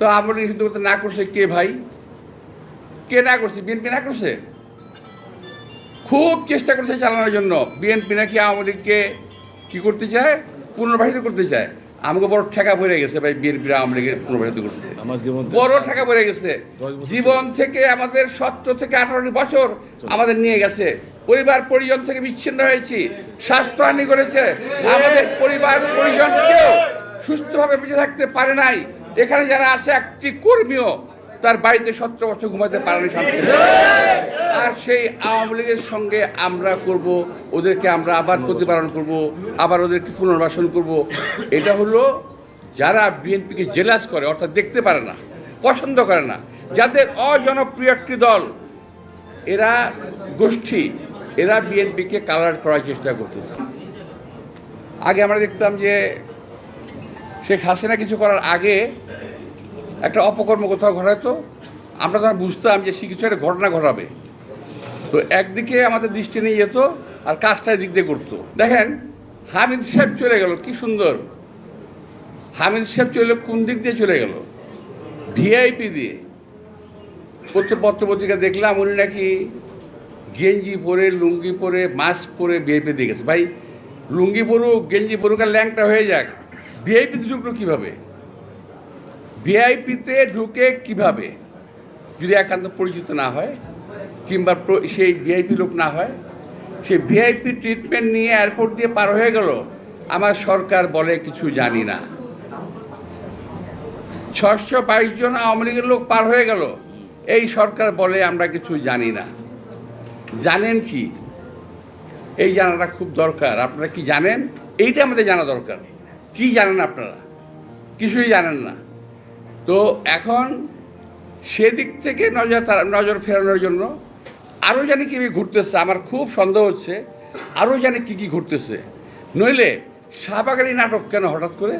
তো আমরা নিষিদ্ধ করতে না করছে কে ভাই? কে না করছে? বিএনপি না করছে? খুব চেষ্টা করছে চালানোর জন্য। বিএনপি নাকি আওয়ামী লীগকে কী করতে চায়? পুনর্বাসিত করতে চায়। আমাকে বড় ঠেকা পড়ে গেছে ভাই, বিএনপির আওয়ামী লীগের পুনর্বাসিত করতে বড় ঠেকা পড়ে গেছে। জীবন থেকে আমাদের 17 থেকে 18 বছর আমাদের নিয়ে গেছে। পরিবার পরিজন থেকে বিচ্ছিন্ন হয়েছি, স্বাস্থ্যহানি করেছে। আমাদের পরিবার পরিজনকেও সুস্থভাবে বেঁচে থাকতে পারে নাই। এখানে যারা আছে, একটি কর্মীও তার বাড়িতে 17 বছর ঘুমাতে পারেনি শান্তি। আর সেই আওয়ামী লীগের সঙ্গে আমরা করব, ওদেরকে আমরা আবার প্রতিপালন করব, আবার ওদেরকে পুনর্বাসন করব। এটা হলো যারা বিএনপিকে জেলাস করে, অর্থাৎ দেখতে পারে না, পছন্দ করে না, যাদের অজনপ্রিয় একটি দল, এরা গোষ্ঠী, এরা বিএনপিকে কালার করার চেষ্টা করতেছে। আগে আমরা দেখতাম যে শেখ হাসিনা কিছু করার আগে একটা অপকর্ম কোথাও ঘটাতো, আমরা তখন বুঝতাম যে সে কিছু একটা ঘটনা ঘটাবে, তো একদিকে আমাদের দৃষ্টি নিয়ে যেত আর কাজটা এদিক দিয়ে করতো। দেখেন হামিদ সাহেব চলে গেল, কি সুন্দর। হামিদ সাহেব চলে কোন দিক দিয়ে চলে গেল? ভিআইপি দিয়ে। পত্রপত্রিকা দেখলাম উনি নাকি গেঞ্জি পরে, লুঙ্গি পরে, মাস্ক পরে ভিআইপি দিয়ে গেছে। ভাই লুঙ্গি পরুক, গেঞ্জি পরুক আর ল্যাংটা হয়ে যাক, ভিআইপিতে ঢুকলো কীভাবে? ভিআইপিতে ঢুকে কিভাবে? যদি একান্ত পরিচিত না হয় কিংবা সেই ভিআইপি লোক না হয়, সেই ভিআইপি ট্রিটমেন্ট নিয়ে এয়ারপোর্ট দিয়ে পার হয়ে গেল। আমার সরকার বলে কিছু জানি না। 622 জন আওয়ামী লীগের লোক পার হয়ে গেল, এই সরকার বলে আমরা কিছু জানি না। জানেন কি? এই জানাটা খুব দরকার। আপনারা কি জানেন? এইটা আমাদের জানা দরকার। কি জানেন আপনারা? কিছুই জানেন না। তো এখন সেদিক থেকে নজর ফেরানোর জন্য আরও জানি কি ঘুরতেছে, আমার খুব সন্দেহ হচ্ছে আরও জানি কি ঘুরতেছে। নইলে শাহবাগের এই নাটক কেন হঠাৎ করে?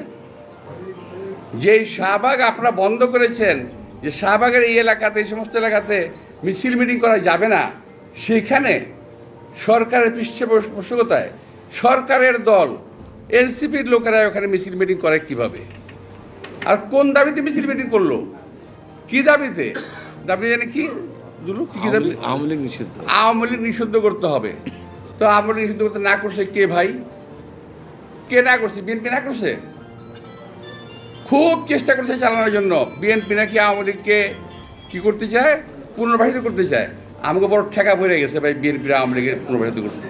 যেই শাহবাগ আপনারা বন্ধ করেছেন, যে শাহবাগের এই এলাকাতে, এই সমস্ত এলাকাতে মিছিল মিটিং করা যাবে না, সেখানে সরকারের পৃষ্ঠপোষকতায় সরকারের দল এনসিপির লোকেরা ওখানে মিছিল মিটিং করে কিভাবে? আর কোন দাবিতে মিছিল মিটিং করলো? কি দাবিতে? দাবি জানি কি দুলু? কি দাবি? আওয়ামী লীগ নিষিদ্ধ। আওয়ামী লীগ নিষিদ্ধ করতে হবে। তো আওয়ামী লীগ নিষিদ্ধ করতে না করছে কে ভাই? কে না করছে? বিএনপি না করছে? খুব চেষ্টা করছে চালানোর জন্য। বিএনপি নাকি আওয়ামী লীগকে কী করতে চায়? পুনর্বাসিত করতে চায়। আমাকে বড় ঠেকা পড়ে গেছে ভাই, বিএনপির আওয়ামী লীগের পুনর্বাসিত করতে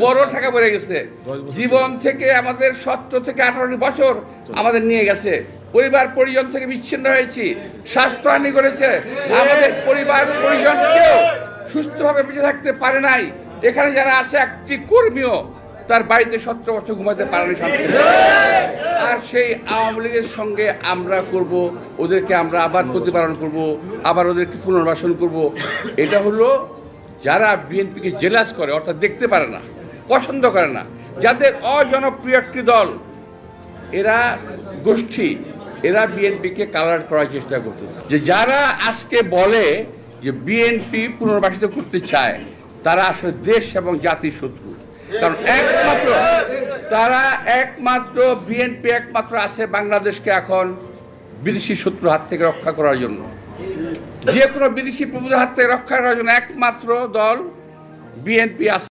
বড় ঠেকা পড়ে গেছে। জীবন থেকে আমাদের 17 থেকে 18 বছর আমাদের নিয়ে গেছে। পরিবার পরিজন থেকে বিচ্ছিন্ন হয়েছি, স্বাস্থ্যহানি করেছে। আমাদের পরিবার পরিজনকেও সুস্থভাবে বেঁচে থাকতে পারে নাই। এখানে যারা আছে, একটি কর্মীও তার বাড়িতে 17 বছর ঘুমাতে পারেনি শান্তি। আর সেই আওয়ামী লীগের সঙ্গে আমরা করব, ওদেরকে আমরা আবার প্রতিপালন করব, আবার ওদেরকে পুনর্বাসন করব। এটা হলো যারা বিএনপিকে জেলাস করে, অর্থাৎ দেখতে পারে না, পছন্দ করে না, যাদের অজনপ্রিয় একটি দল, এরা গোষ্ঠী, এরা বিএনপিকে কালার করার চেষ্টা করতেছে। যে যারা আজকে বলে যে বিএনপি পুনর্বাসিত করতে চায়, তারা আসলে দেশ এবং জাতির শত্রু। কারণ একমাত্র বিএনপি একমাত্র আছে বাংলাদেশকে এখন বিদেশি শত্রুর হাত থেকে রক্ষা করার জন্য। যে কোনো বিদেশি প্রভুদের হাত থেকে রক্ষা করার জন্য একমাত্র দল বিএনপি আছে।